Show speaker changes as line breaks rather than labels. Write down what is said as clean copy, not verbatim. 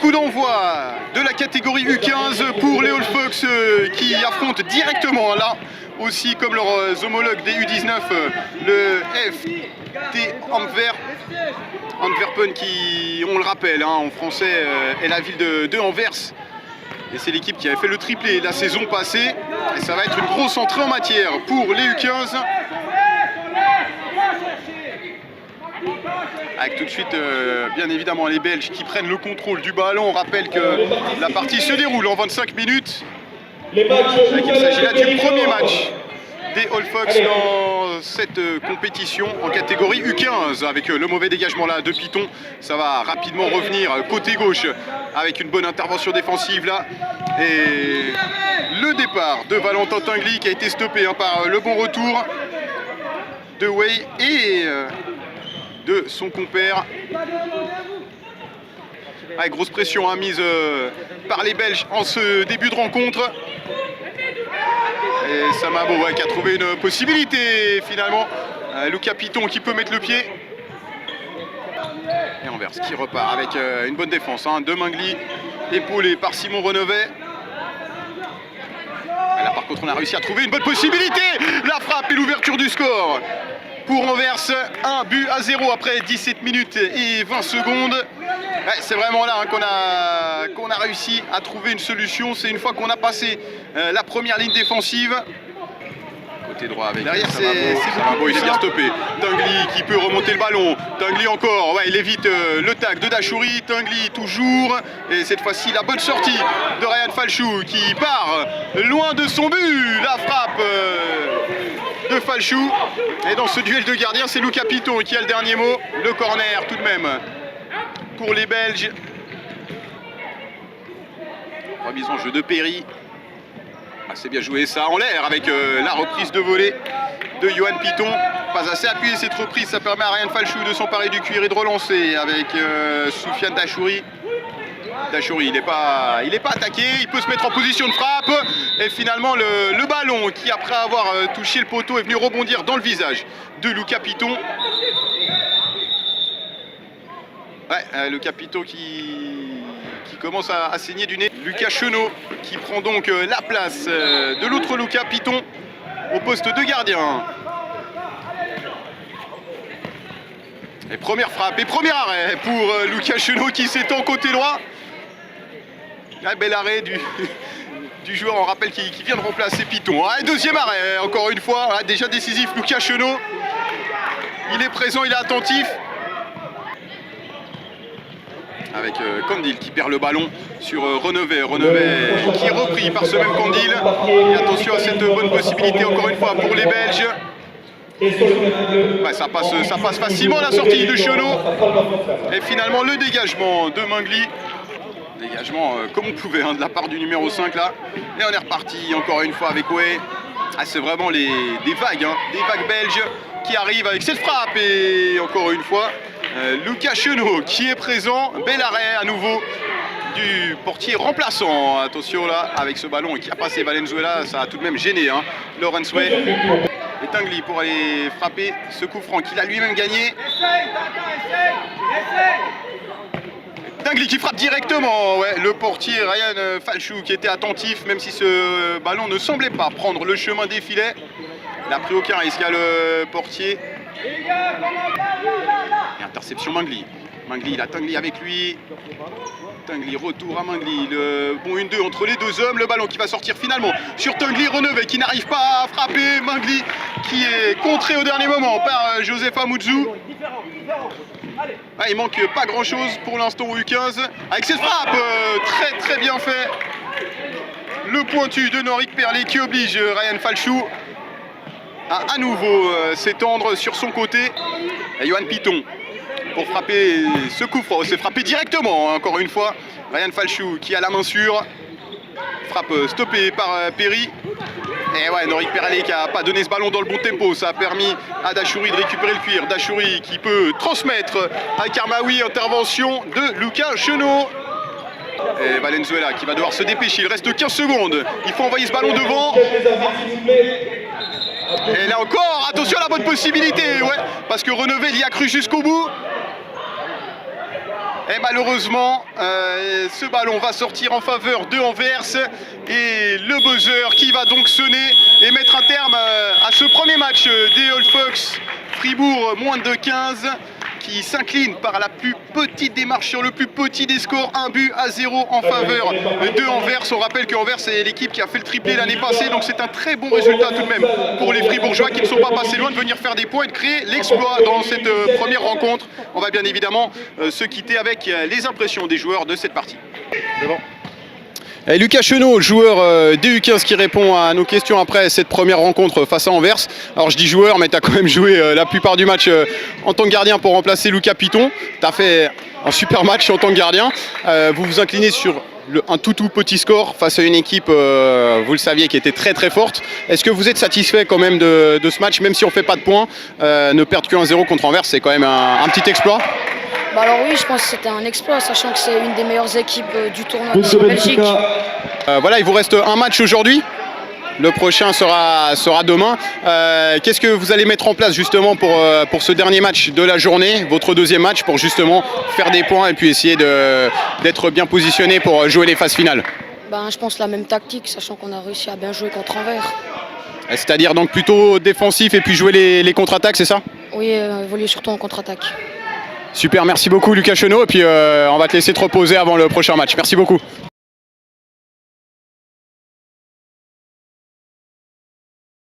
coup d'envoi de la catégorie U15 pour les All Fox qui affrontent directement là aussi comme leurs homologues des U19 le FT Antwerpen qui, on le rappelle en français, est la ville de Anvers. Et c'est l'équipe qui avait fait le triplé la saison passée. Et ça va être une grosse entrée en matière pour les U15. Avec tout de suite, bien évidemment, les Belges qui prennent le contrôle du ballon. On rappelle que la partie se déroule en 25 minutes. Il s'agit là du premier match des All Fox dans cette compétition en catégorie U15 avec le mauvais dégagement là de Piton. Ça va rapidement revenir côté gauche avec une bonne intervention défensive là. Et le départ de Valentin Tinguely qui a été stoppé par le bon retour de Way et de son compère. Avec grosse pression mise par les Belges en ce début de rencontre. Et Samabo qui a trouvé une possibilité finalement. Lucas Piton qui peut mettre le pied. Et Anvers qui repart avec une bonne défense de Mingly, épaulé par Simon Renevet. Là par contre on a réussi à trouver une bonne possibilité. La frappe et l'ouverture du score pour Anvers. 1-0 après 17 minutes et 20 secondes. Ouais, c'est vraiment là qu'on a réussi à trouver une solution. C'est une fois qu'on a passé la première ligne défensive. Côté droit avec derrière, c'est Samabo, il s'est bien stoppé. Tinguely qui peut remonter le ballon. Tinguely encore, ouais, il évite le tac de Dachouri. Tinguely toujours. Et cette fois-ci, la bonne sortie de Ryan Falchou qui part loin de son but. La frappe de Falchou. Et dans ce duel de gardiens, c'est Lucas Piton qui a le dernier mot. Le corner tout de même pour les Belges. Remise en jeu de Perry. C'est bien joué ça en l'air avec la reprise de volée de Johan Piton. Pas assez appuyé cette reprise, ça permet à Ryan Falchou de s'emparer du cuir et de relancer avec Soufiane Dachouri. Dachouri, il n'est pas attaqué, il peut se mettre en position de frappe. Et finalement le ballon qui après avoir touché le poteau est venu rebondir dans le visage de Lucas Piton. Ouais, Lucas Piton qui commence à saigner du nez. Lucas Chenot qui prend donc la place de l'autre Lucas Piton au poste de gardien. Et première frappe et premier arrêt pour Lucas Chenot qui s'étend côté droit. Un bel arrêt du joueur, on rappelle, qui vient de remplacer Piton. Et deuxième arrêt, encore une fois, déjà décisif Lucas Chenot. Il est présent, il est attentif. Avec Candil qui perd le ballon sur Renevet. Renevet qui est repris par ce même Candil. Et attention à cette bonne possibilité encore une fois pour les Belges. Ouais, ça passe facilement la sortie de Chenot. Et finalement le dégagement de Mingly. Dégagement comme on pouvait de la part du numéro 5 là. Et on est reparti encore une fois avec Way. C'est vraiment des vagues, des vagues belges qui arrivent avec cette frappe. Et encore une fois Lucas Chenot qui est présent. Bel arrêt à nouveau du portier remplaçant. Attention là avec ce ballon qui a passé Valenzuela. Ça a tout de même gêné Lawrence Way. Et Tinguely pour aller frapper ce coup franc qu'il a lui-même gagné. Tinguely qui frappe directement, ouais, le portier Ryan Falchou qui était attentif même si ce ballon ne semblait pas prendre le chemin des filets. Il n'a pris aucun risque à le portier. Et interception Mingly. Mingly, il a Tinguely avec lui. Tinguely, retour à Mingly. Le bon 1-2 entre les deux hommes. Le ballon qui va sortir finalement sur Tinguely. Renevet qui n'arrive pas à frapper. Mingly qui est contré au dernier moment par Joseph Amouzou. Il manque pas grand chose pour l'instant au U15. Avec cette frappe très très bien fait. Le pointu de Norick Perlé qui oblige Ryan Falchou à nouveau s'étendre sur son côté. Et Johan Piton pour frapper ce coup franc. C'est frappé directement encore une fois. Ryan Falchou qui a la main sûre. Frappe stoppée par Perry. Et ouais, Norick Perlé qui n'a pas donné ce ballon dans le bon tempo. Ça a permis à Dachouri de récupérer le cuir. Dachouri qui peut transmettre à Karmaoui. Intervention de Lucas Chenot. Et Valenzuela qui va devoir se dépêcher. Il reste 15 secondes. Il faut envoyer ce ballon devant. Et là encore, attention à la bonne possibilité. Ouais, parce que Renevet y a cru jusqu'au bout. Et malheureusement, ce ballon va sortir en faveur de Anvers et le buzzer qui va donc sonner et mettre un terme à ce premier match des All Fox. Fribourg moins de 15 qui s'incline par la plus petite démarche sur le plus petit des scores, 1-0 en faveur de Anvers. On rappelle que Anvers est l'équipe qui a fait le triplé l'année passée, donc c'est un très bon résultat tout de même pour les Fribourgeois qui ne sont pas passés loin de venir faire des points et de créer l'exploit dans cette première rencontre. On va bien évidemment se quitter avec les impressions des joueurs de cette partie. C'est bon. Et Lucas Chenot, joueur des U15 qui répond à nos questions après cette première rencontre face à Anvers. Alors je dis joueur, mais tu as quand même joué la plupart du match en tant que gardien pour remplacer Lucas Piton. Tu as fait un super match en tant que gardien. Vous vous inclinez sur un tout petit score face à une équipe, vous le saviez, qui était très forte. Est-ce que vous êtes satisfait quand même de ce match, même si on ne fait pas de points, ne perdre que 1-0 contre Anvers, c'est quand même un petit exploit?
Bah alors oui, je pense que c'était un exploit, sachant que c'est une des meilleures équipes du tournoi de Belgique.
Voilà, il vous reste un match aujourd'hui. Le prochain sera demain. Qu'est-ce que vous allez mettre en place justement pour ce dernier match de la journée, votre deuxième match, pour justement faire des points et puis essayer d'être bien positionné pour jouer les phases finales?
Ben, je pense la même tactique, sachant qu'on a réussi à bien jouer contre Anvers.
C'est-à-dire donc plutôt défensif et puis jouer les contre-attaques, c'est ça?
Oui, évoluer surtout en contre-attaque.
Super, merci beaucoup Lucas Chenot, et puis on va te laisser te reposer avant le prochain match. Merci beaucoup.